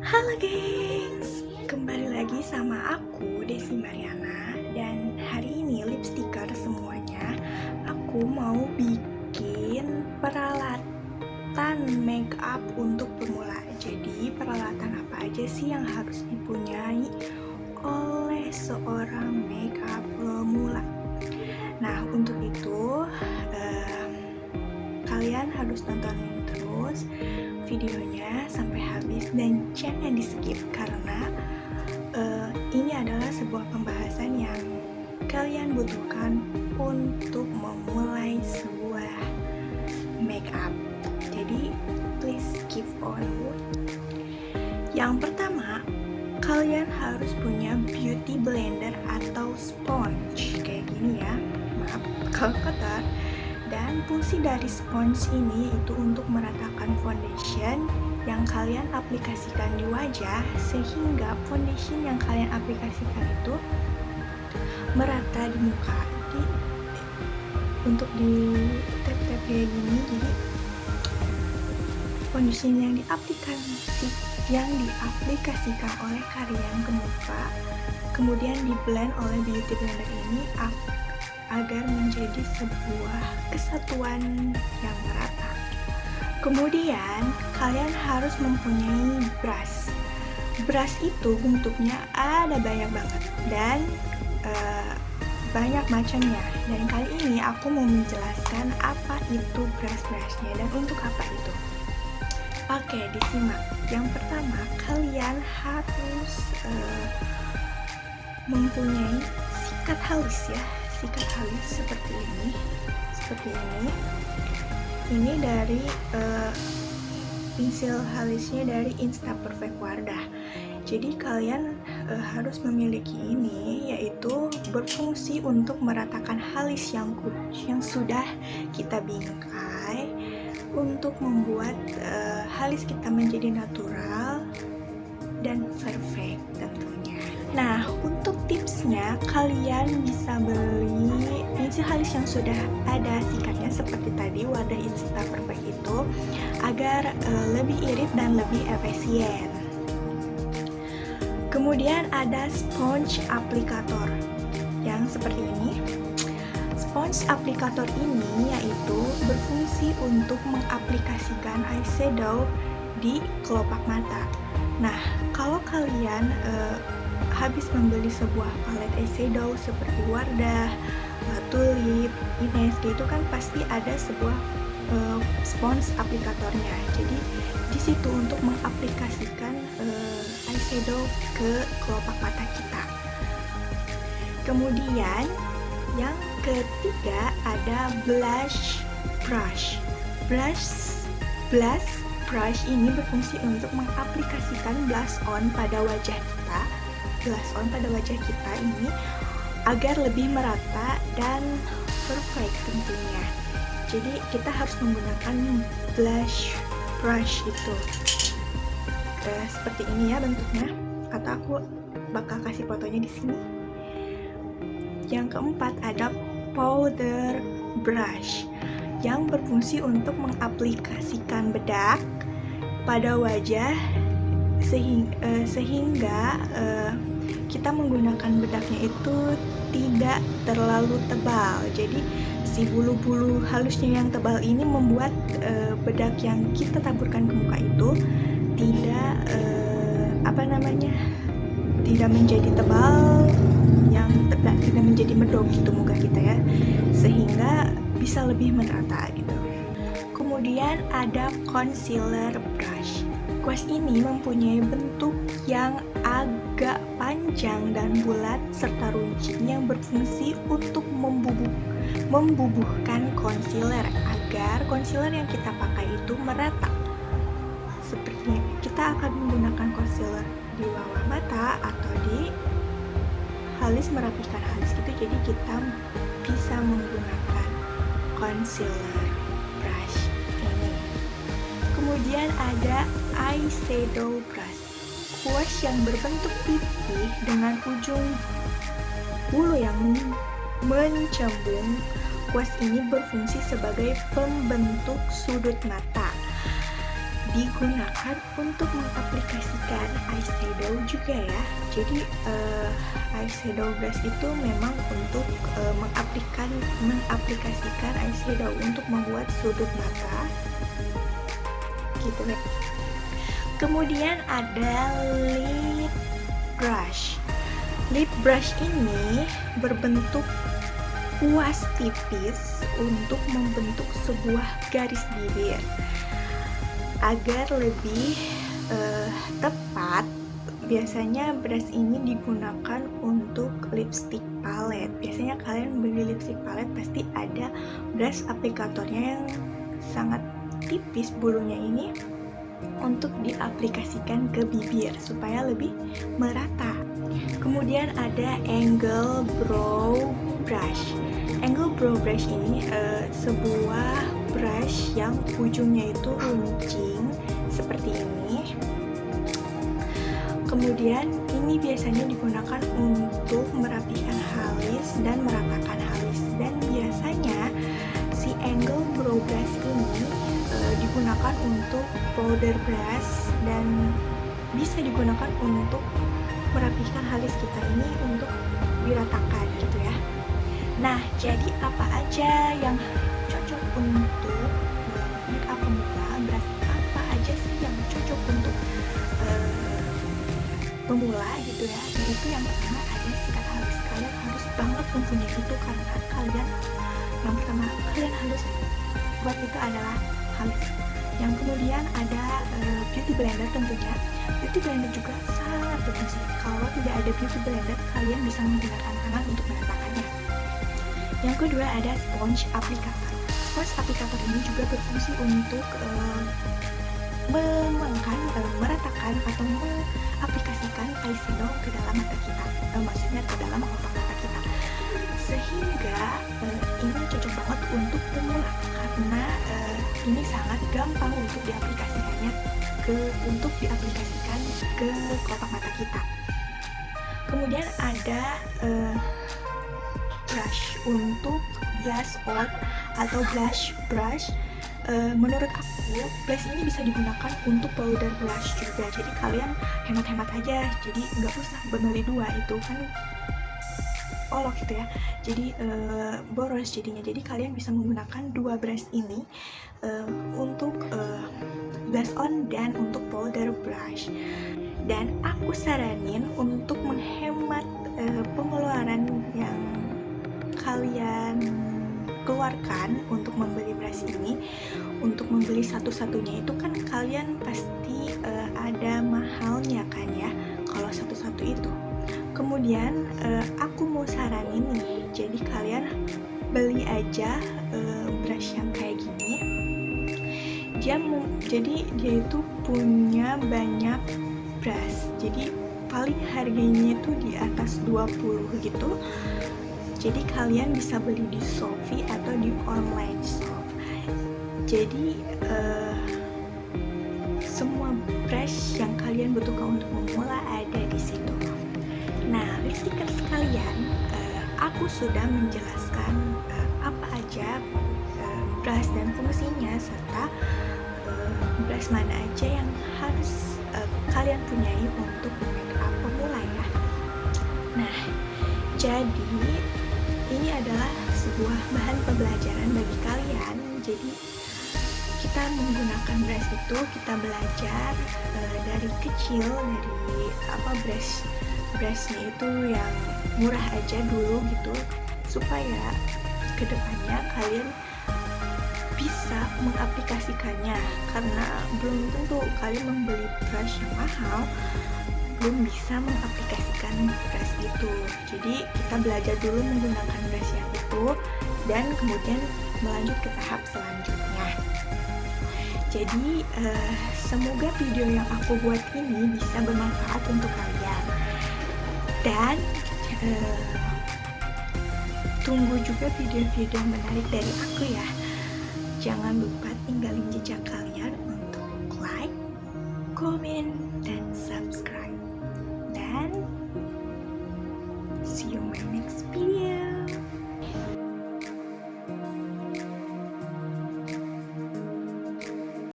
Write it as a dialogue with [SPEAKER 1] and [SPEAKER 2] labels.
[SPEAKER 1] Halo gengs, kembali lagi sama aku Desi Mariana. Dan hari ini lipstiker semuanya, aku mau bikin peralatan make up untuk pemula. Jadi peralatan apa aja sih yang harus dipunyai oleh seorang make up pemula? Nah untuk itu kalian harus tontonin terus videonya sampai habis dan jangan di skip karena ini adalah sebuah pembahasan yang kalian butuhkan untuk memulai sebuah make up. Jadi please keep on. Yang pertama, kalian harus punya beauty blender atau sponge kayak gini ya. Maaf kalau kotor. Dan fungsi dari sponge ini itu untuk meratakan foundation yang kalian aplikasikan di wajah, sehingga foundation yang kalian aplikasikan itu merata di muka. Jadi untuk di tap-tap kayak gini, jadi foundation yang diaplikasikan oleh kalian ke muka kemudian di blend oleh beauty blender ini agar menjadi sebuah kesatuan yang merata. Kemudian kalian harus mempunyai brush. Brush itu bentuknya ada banyak banget dan banyak macamnya. Dan kali ini aku mau menjelaskan apa itu brush-brushnya dan untuk apa itu. Oke, disimak. Yang pertama, kalian harus mempunyai sikat halus ya. Sikat halus seperti ini. Ini dari pensil halusnya dari Insta Perfect Wardah. Jadi kalian harus memiliki ini, yaitu berfungsi untuk meratakan halis yang sudah kita bingkai untuk membuat halis kita menjadi natural dan perfect tentunya. Nah, untuk tipsnya kalian bisa beli pensil halis yang sudah ada sikatnya seperti tadi Wardah Insta Perfect itu agar lebih irit dan lebih efisien. Kemudian ada sponge aplikator yang seperti ini. Sponge aplikator ini yaitu berfungsi untuk mengaplikasikan eyeshadow di kelopak mata. Nah, kalau kalian habis membeli sebuah palet eyeshadow seperti Wardah, Tulip, Ines, itu kan pasti ada sebuah sponge aplikatornya. Jadi di situ untuk mengaplikasikan eyeshadow ke kelopak mata kita. Kemudian yang ketiga ada blush brush. Blush brush ini berfungsi untuk mengaplikasikan blush on pada wajah kita. Blush on pada wajah kita ini agar lebih merata dan perfect tentunya. Jadi kita harus menggunakan blush brush itu seperti ini ya bentuknya, atau aku bakal kasih fotonya di sini. Yang keempat ada powder brush yang berfungsi untuk mengaplikasikan bedak pada wajah sehingga kita menggunakan bedaknya itu tidak terlalu tebal. Jadi si bulu-bulu halusnya yang tebal ini membuat bedak yang kita taburkan ke muka itu tidak menjadi tebal, yang tidak menjadi medok gitu muka kita ya, sehingga bisa lebih merata gitu. Kemudian ada concealer brush. Brush ini mempunyai bentuk yang agak panjang dan bulat serta runcing yang berfungsi untuk membubuhkan concealer agar concealer yang kita pakai itu merata. Seperti kita akan menggunakan concealer di bawah mata atau di halis, merapikan halis gitu. Jadi kita bisa menggunakan concealer brush ini. Kemudian ada eyeshadow brush. Brush yang berbentuk pipih dengan ujung bulu yang mencembung. Brush ini berfungsi sebagai pembentuk sudut mata. digunakan untuk mengaplikasikan eyeshadow juga ya. Jadi eyeshadow brush itu memang untuk mengaplikasikan eyeshadow untuk membuat sudut mata gitu ya. Kemudian ada lip brush. Lip brush ini berbentuk kuas tipis untuk membentuk sebuah garis bibir. Agar lebih tepat, biasanya brush ini digunakan untuk lipstick palette. Biasanya kalian beli lipstick palette pasti ada brush aplikatornya yang sangat tipis bulunya ini untuk diaplikasikan ke bibir supaya lebih merata. Kemudian ada angle brow brush. Angle brow brush ini sebuah brush yang ujungnya itu runcing seperti ini. Kemudian ini biasanya digunakan untuk merapikan alis dan meratakan alis. Dan biasanya si angle brow brush ini digunakan untuk powder brush dan bisa digunakan untuk merapikan alis kita ini untuk diratakan gitu ya. Nah, jadi apa aja yang cocok untuk makeup pemula? Berarti apa aja sih yang cocok untuk pemula gitu ya? Itu yang pertama ada sikat alis. Kalian harus banget mempunyai itu karena kalian yang pertama kalian harus buat itu adalah alis. Yang kemudian ada beauty blender tentunya. Beauty blender juga sangat berfungsi. Kalau tidak ada beauty blender, kalian bisa menggunakan tangan untuk meratakannya. Yang kedua ada sponge applicator. Sponge applicator ini juga berfungsi untuk meratakan atau mengaplikasikan eyeshadow ke dalam mata kita, maksudnya ke dalam otak mata kita, sehingga ini cocok banget untuk pemula karena ini sangat gampang untuk diaplikasikan ke kotak mata kita. Kemudian ada brush untuk blush on atau blush brush. Menurut aku blush ini bisa digunakan untuk powder blush juga, jadi kalian hemat-hemat aja, jadi nggak usah beli dua, itu kan olok gitu ya, jadi boros jadinya. Jadi kalian bisa menggunakan dua brush ini untuk blush on dan untuk powder blush. Dan aku saranin untuk menghemat pengeluaran yang kalian keluarkan untuk membeli brush ini. Untuk membeli satu-satunya itu kan kalian pasti ada mahalnya kan ya, kalau satu-satu itu. Kemudian aku mau saranin nih, jadi kalian beli aja brush yang kayak gini. Jadi dia itu punya banyak brush, jadi paling harganya itu di atas 20 gitu. Jadi kalian bisa beli di Shopee atau di online shop. Jadi semua brush yang kalian butuhkan untuk memula ada di situ. Nah, lipstiker sekalian, aku sudah menjelaskan apa aja brush dan fungsinya, serta brush mana aja yang harus kalian punyai untuk makeup pemula ya. Nah, jadi ini adalah sebuah bahan pembelajaran bagi kalian. Jadi kita menggunakan brush itu, kita belajar dari kecil, dari brushnya itu yang murah aja dulu gitu, supaya kedepannya kalian bisa mengaplikasikannya, karena belum tentu kalian membeli brush yang mahal belum bisa mengaplikasikan brush itu. Jadi kita belajar dulu menggunakan brush yang itu dan kemudian melanjut ke tahap selanjutnya. Jadi semoga video yang aku buat ini bisa bermanfaat untuk kalian. Dan tunggu juga video-video menarik dari aku ya. Jangan lupa tinggalin jejak kalian untuk like, komen,